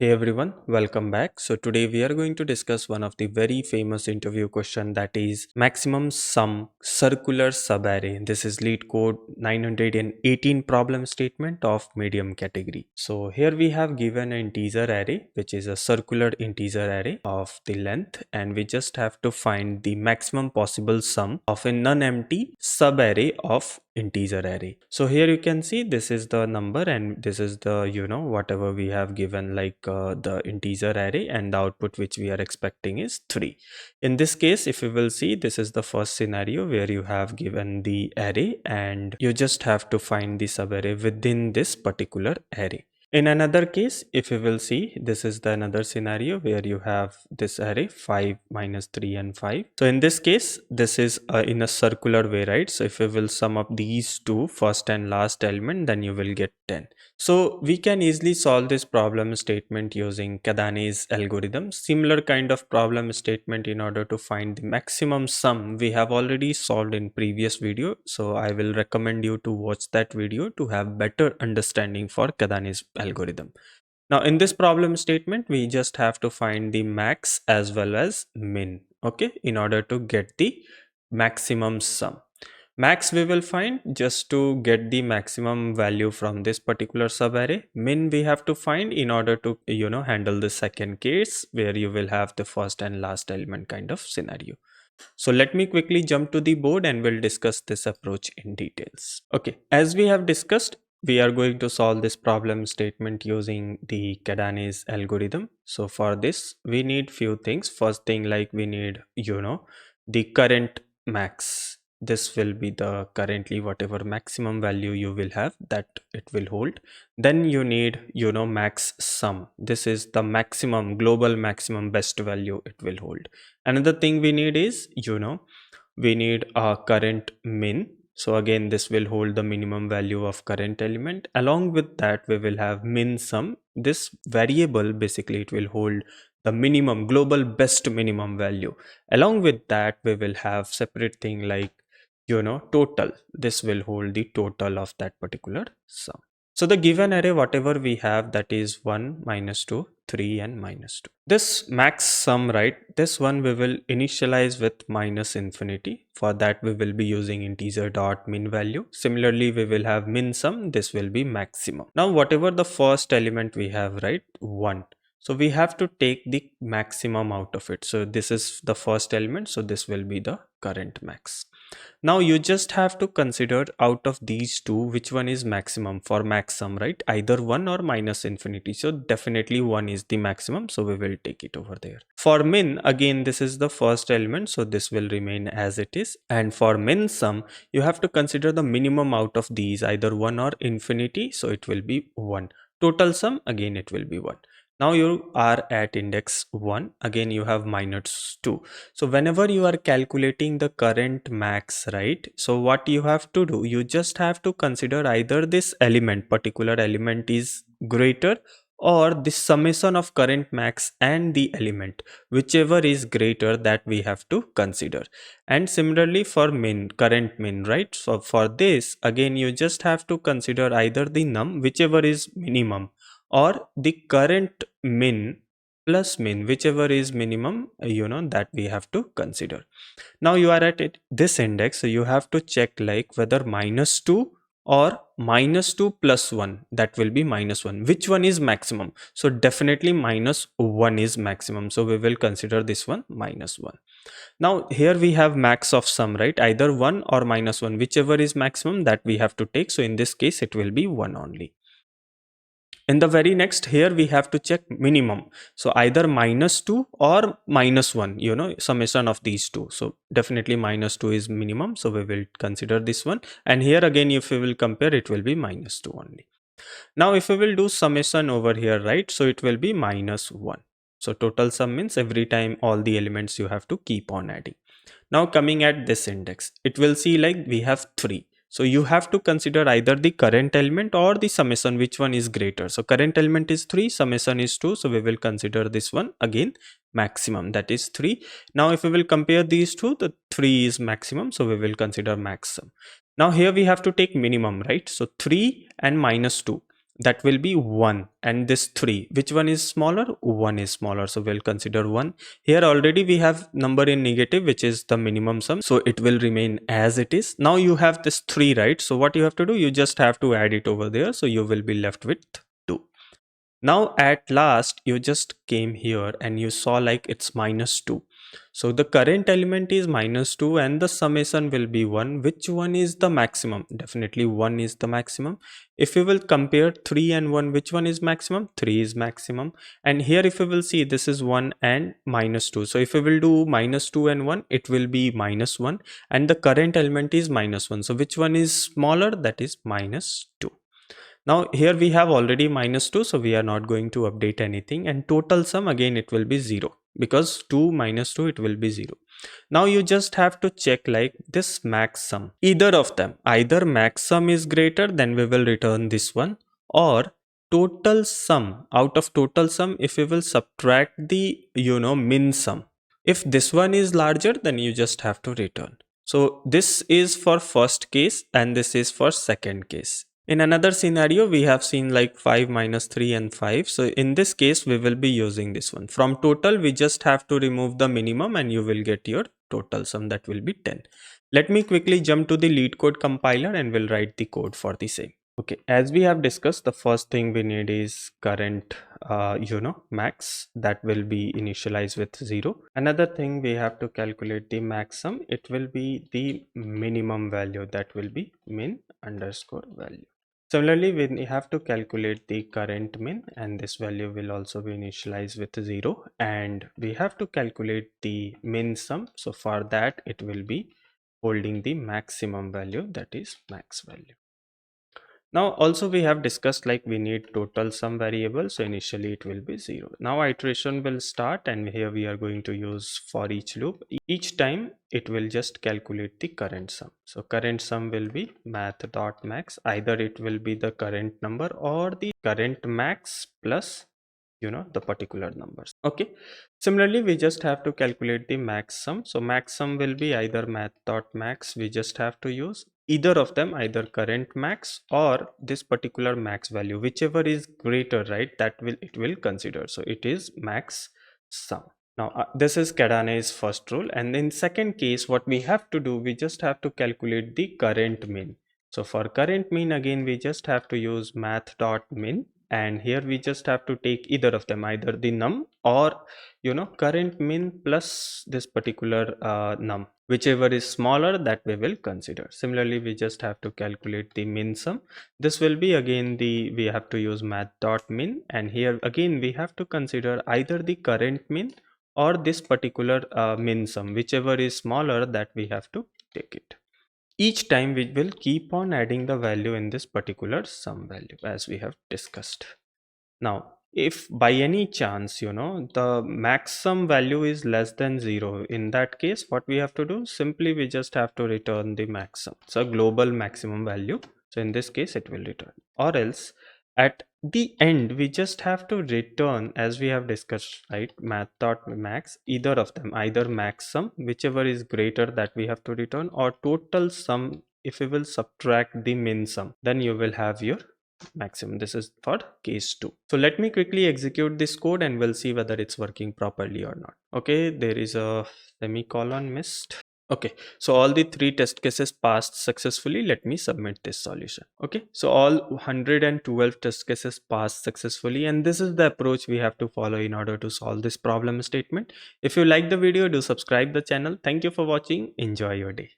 Hey everyone, welcome back. So today we are going to discuss one of the very famous interview question, that is maximum sum circular subarray. This is LeetCode 918 problem statement of medium category. So here we have given an integer array, which is a circular integer array of the length, and we just have to find the maximum possible sum of a non-empty subarray of integer array. So here you can see this is the number and this is the whatever we have given, like the integer array, and the output which we are expecting is 3. In this case, if you will see, this is the first scenario where you have given the array and you just have to find the subarray within this particular array. In another case, if you will see, this is the another scenario where you have this array 5 minus 3 and 5. So in this case, this is in a circular way, right? So if you will sum up these two, first and last element, then you will get 10. So we can easily solve this problem statement using Kadane's algorithm. Similar kind of problem statement in order to find the maximum sum we have already solved in previous video. So I will recommend you to watch that video to have better understanding for Kadane's algorithm. Now in this problem statement, we just have to find the max as well as min, okay, in order to get the maximum sum. Max we will find just to get the maximum value from this particular subarray. Min we have to find in order to handle the second case where you will have the first and last element kind of scenario. So let me quickly jump to the board and we'll discuss this approach in details. Okay, as we have discussed, we are going to solve this problem statement using the Kadane's algorithm. So for this, we need few things. First thing, like we need, the current max. This will be the currently whatever maximum value you will have, that it will hold. Then you need, max sum. This is the maximum, global maximum best value it will hold. Another thing we need is, we need a current min. So again, this will hold the minimum value of current element. Along with that, we will have min sum. This variable, basically it will hold the minimum, global best minimum value. Along with that, we will have separate thing like, total. This will hold the total of that particular sum. So the given array, whatever we have, that is 1, minus 2, 3 and minus 2. This max sum, right, this one we will initialize with minus infinity. For that we will be using integer dot min value. Similarly, we will have min sum. This will be maximum. Now whatever the first element we have, right, 1. So we have to take the maximum out of it. So this is the first element. So this will be the current max. Now you just have to consider out of these two, which one is maximum for max sum, right? Either 1 or minus infinity. So definitely 1 is the maximum. So we will take it over there. For min, again, this is the first element. So this will remain as it is. And for min sum, you have to consider the minimum out of these, either 1 or infinity. So it will be 1. Total sum, again, it will be 1. Now you are at index 1, again you have minus 2. So whenever you are calculating the current max, right, so what you have to do, you just have to consider either this element, particular element is greater, or the summation of current max and the element, whichever is greater, that we have to consider. And similarly for min, current min, right, so for this again you just have to consider either the num, whichever is minimum, or the current min plus min, whichever is minimum, that we have to consider. Now you are at this index, so you have to check like whether minus 2 or minus 2 plus 1, that will be minus 1, which one is maximum. So definitely minus 1 is maximum, so we will consider this one minus 1. Now here we have max of sum, right, either 1 or minus 1, whichever is maximum, that we have to take. So in this case it will be 1 only. In the very next, here we have to check minimum. So either minus 2 or minus 1, summation of these two. So definitely minus 2 is minimum. So we will consider this one. And here again, if we will compare, it will be minus 2 only. Now if we will do summation over here, right, so it will be minus 1. So total sum means every time all the elements you have to keep on adding. Now coming at this index, it will see like we have 3. So you have to consider either the current element or the summation, which one is greater. So current element is 3, summation is 2. So we will consider this one again maximum, that is 3. Now if we will compare these two, the 3 is maximum. So we will consider max sum. Now here we have to take minimum, right? So 3 and minus 2. that will be 1, and this 3, which one is smaller? 1 is smaller, so we'll consider 1. Here already we have number in negative, which is the minimum sum, so it will remain as it is. Now you have this 3, right? So what you have to do, you just have to add it over there, so you will be left with 2. Now at last you just came here and you saw like it's minus 2. So the current element is minus 2 and the summation will be 1. Which one is the maximum? Definitely 1 is the maximum. If we will compare 3 and 1, which one is maximum? 3 is maximum. And here if we will see, this is 1 and minus 2. So if we will do minus 2 and 1, it will be minus 1, and the current element is minus 1. So which one is smaller? That is minus 2. Now here we have already minus 2, so we are not going to update anything, and total sum again it will be 0, because 2 minus 2 it will be 0. Now you just have to check like this max sum, either of them, either max sum is greater, then we will return this one, or total sum, out of total sum if we will subtract the min sum, if this one is larger, then you just have to return. So this is for first case and this is for second case. In another scenario, we have seen like 5 minus 3 and 5. So in this case, we will be using this one. From total, we just have to remove the minimum and you will get your total sum, that will be 10. Let me quickly jump to the LeetCode compiler and we'll write the code for the same. Okay, as we have discussed, the first thing we need is current max, that will be initialized with 0. Another thing, we have to calculate the max sum. It will be the minimum value, that will be min underscore value. Similarly, we have to calculate the current min, and this value will also be initialized with 0, and we have to calculate the min sum. So for that, it will be holding the maximum value, that is max value. Now also we have discussed like we need total sum variable, so initially it will be 0. Now iteration will start, and here we are going to use for each loop. Each time it will just calculate the current sum. So current sum will be math.max, either it will be the current number or the current max plus the particular numbers. Okay, similarly we just have to calculate the max sum. So max sum will be either math.max, we just have to use either of them, either current max or this particular max value, whichever is greater, right, that it will consider. So it is max sum. Now this is Kadane's first rule, and in second case what we have to do, we just have to calculate the current min. So for current min, again we just have to use math.min, and here we just have to take either of them, either the num or current min plus this particular num, whichever is smaller, that we will consider. Similarly, we just have to calculate the min sum. This will be again we have to use math.min, and here again we have to consider either the current min or this particular min sum, whichever is smaller, that we have to take it. Each time we will keep on adding the value in this particular sum value, as we have discussed. Now if by any chance the maximum value is less than 0, in that case what we have to do, simply we just have to return the maximum, so global maximum value. So in this case it will return, or else at the end we just have to return, as we have discussed, right, math.max, either of them, either max sum, whichever is greater, that we have to return, or total sum. If we will subtract the min sum, then you will have your maximum. This is for case 2. So let me quickly execute this code and we'll see whether it's working properly or not. Okay, there is a semicolon missed. Okay, so all the 3 test cases passed successfully. Let me submit this solution. Okay, so all 112 test cases passed successfully, and this is the approach we have to follow in order to solve this problem statement. If you like the video, do subscribe the channel. Thank you for watching. Enjoy your day.